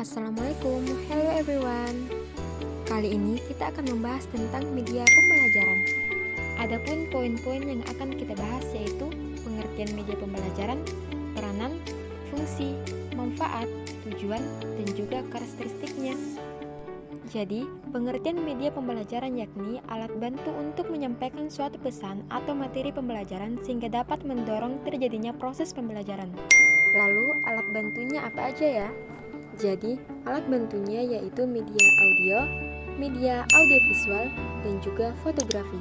Assalamualaikum, hello everyone. Kali ini kita akan membahas tentang media pembelajaran. Adapun poin-poin yang akan kita bahas yaitu pengertian media pembelajaran, peranan, fungsi, manfaat, tujuan, dan juga karakteristiknya. Jadi, pengertian media pembelajaran yakni alat bantu untuk menyampaikan suatu pesan atau materi pembelajaran sehingga dapat mendorong terjadinya proses pembelajaran. Lalu, alat bantunya apa aja ya? Jadi, alat bantunya yaitu media audiovisual, dan juga fotografi.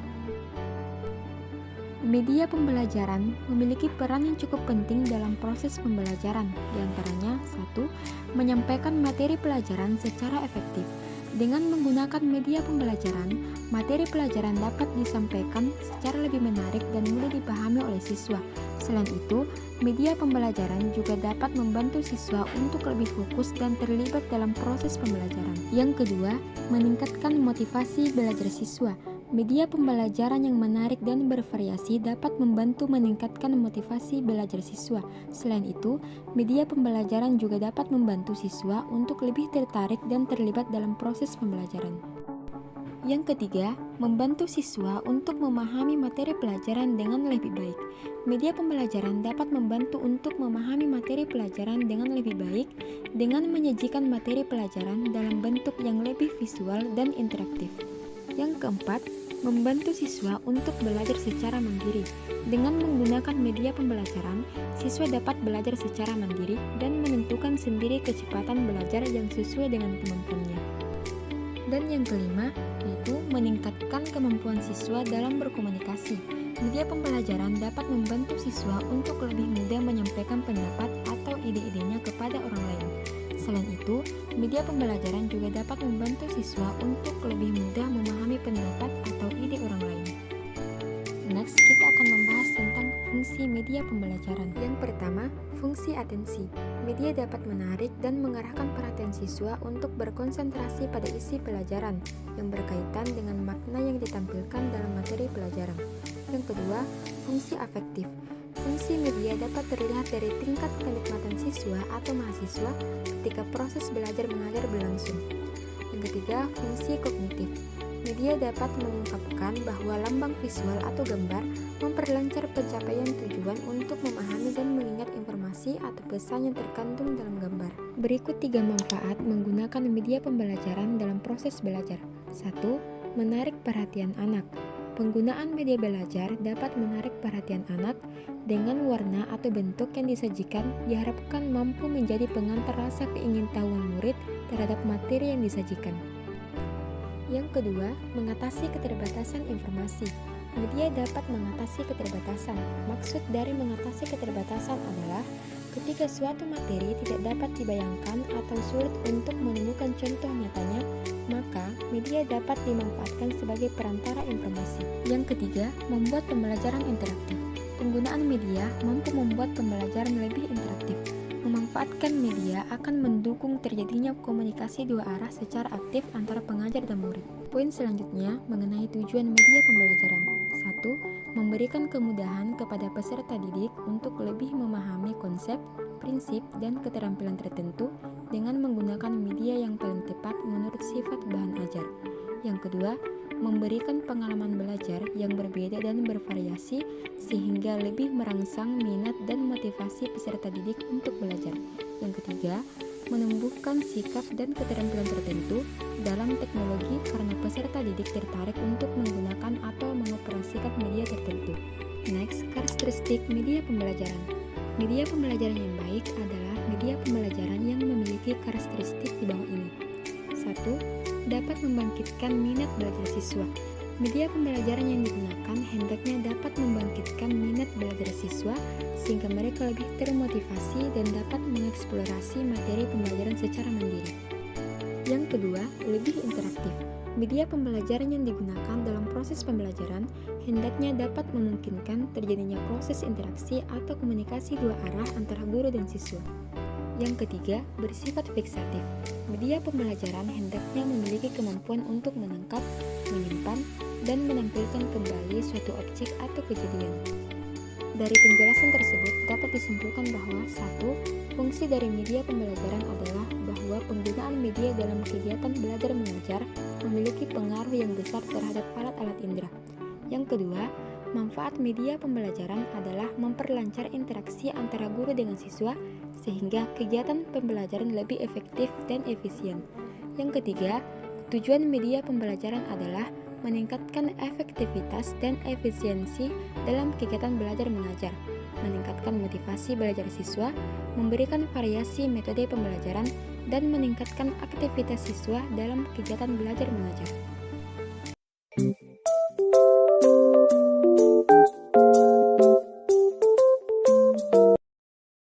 Media pembelajaran memiliki peran yang cukup penting dalam proses pembelajaran, diantaranya 1. Menyampaikan materi pelajaran secara efektif. Dengan menggunakan media pembelajaran, materi pelajaran dapat disampaikan secara lebih menarik dan mudah dipahami oleh siswa. Selain itu, media pembelajaran juga dapat membantu siswa untuk lebih fokus dan terlibat dalam proses pembelajaran. Yang kedua, meningkatkan motivasi belajar siswa. Media pembelajaran yang menarik dan bervariasi dapat membantu meningkatkan motivasi belajar siswa. Selain itu, media pembelajaran juga dapat membantu siswa untuk lebih tertarik dan terlibat dalam proses pembelajaran. Yang ketiga, membantu siswa untuk memahami materi pelajaran dengan lebih baik. Media pembelajaran dapat membantu untuk memahami materi pelajaran dengan lebih baik dengan menyajikan materi pelajaran dalam bentuk yang lebih visual dan interaktif. Yang keempat, membantu siswa untuk belajar secara mandiri. Dengan menggunakan media pembelajaran, siswa dapat belajar secara mandiri dan menentukan sendiri kecepatan belajar yang sesuai dengan kemampuannya. Dan yang kelima, yaitu meningkatkan kemampuan siswa dalam berkomunikasi. Media pembelajaran dapat membantu siswa untuk lebih mudah menyampaikan pendapat atau ide-idenya kepada orang lain. Selain itu, media pembelajaran juga dapat membantu siswa untuk lebih mudah memahami pendapat atau ide orang lain. Next, kita akan membahas tentang fungsi media pembelajaran. Yang pertama, fungsi atensi. Media dapat menarik dan mengarahkan perhatian siswa untuk berkonsentrasi pada isi pelajaran yang berkaitan dengan makna yang ditampilkan dalam materi pelajaran. Yang kedua, fungsi afektif. Fungsi media dapat terlihat dari tingkat kenikmatan siswa atau mahasiswa ketika proses belajar mengajar berlangsung. Yang ketiga, fungsi kognitif. Media dapat mengungkapkan bahwa lambang visual atau gambar memperlancar pencapaian tujuan untuk memahami dan mengingat informasi atau pesan yang terkandung dalam gambar. Berikut 3 manfaat menggunakan media pembelajaran dalam proses belajar. 1. Menarik perhatian anak. Penggunaan media belajar dapat menarik perhatian anak dengan warna atau bentuk yang disajikan diharapkan mampu menjadi pengantar rasa keingintahuan murid terhadap materi yang disajikan. Yang kedua, mengatasi keterbatasan informasi. Media dapat mengatasi keterbatasan. Maksud dari mengatasi keterbatasan adalah ketika suatu materi tidak dapat dibayangkan atau sulit untuk menemukan contoh nyatanya, maka media dapat dimanfaatkan sebagai perantara informasi. Yang ketiga, membuat pembelajaran interaktif. Penggunaan media mampu membuat pembelajaran lebih interaktif. Memanfaatkan media akan mendukung terjadinya komunikasi dua arah secara aktif antara pengajar dan murid. Poin selanjutnya mengenai tujuan media pembelajaran. 1. Memberikan kemudahan kepada peserta didik untuk lebih memahami konsep, prinsip, dan keterampilan tertentu dengan menggunakan media yang paling tepat menurut sifat bahan ajar. Yang kedua, memberikan pengalaman belajar yang berbeda dan bervariasi sehingga lebih merangsang minat dan motivasi peserta didik untuk belajar. Yang ketiga, menumbuhkan sikap dan keterampilan tertentu dalam teknologi karena peserta didik tertarik untuk menggunakan atau mengoperasikan media tertentu. Next, karakteristik media pembelajaran. Media pembelajaran yang baik adalah media pembelajaran yang memiliki karakteristik di bawah ini. 1. Dapat membangkitkan minat belajar siswa. Media pembelajaran yang digunakan hendaknya dapat membangkitkan minat belajar siswa sehingga mereka lebih termotivasi dan dapat mengeksplorasi materi pembelajaran secara mandiri. Yang kedua, lebih interaktif. Media pembelajaran yang digunakan dalam proses pembelajaran hendaknya dapat memungkinkan terjadinya proses interaksi atau komunikasi dua arah antara guru dan siswa. Yang ketiga, bersifat fiksatif. Media pembelajaran hendaknya memiliki kemampuan untuk menangkap, menyimpan, dan menampilkan kembali suatu objek atau kejadian. Dari penjelasan tersebut dapat disimpulkan bahwa satu, fungsi dari media pembelajaran adalah bahwa penggunaan media dalam kegiatan belajar mengajar memiliki pengaruh yang besar terhadap alat-alat indera. Yang kedua, manfaat media pembelajaran adalah memperlancar interaksi antara guru dengan siswa sehingga kegiatan pembelajaran lebih efektif dan efisien. Yang ketiga, tujuan media pembelajaran adalah meningkatkan efektivitas dan efisiensi dalam kegiatan belajar mengajar, meningkatkan motivasi belajar siswa, memberikan variasi metode pembelajaran, dan meningkatkan aktivitas siswa dalam kegiatan belajar mengajar.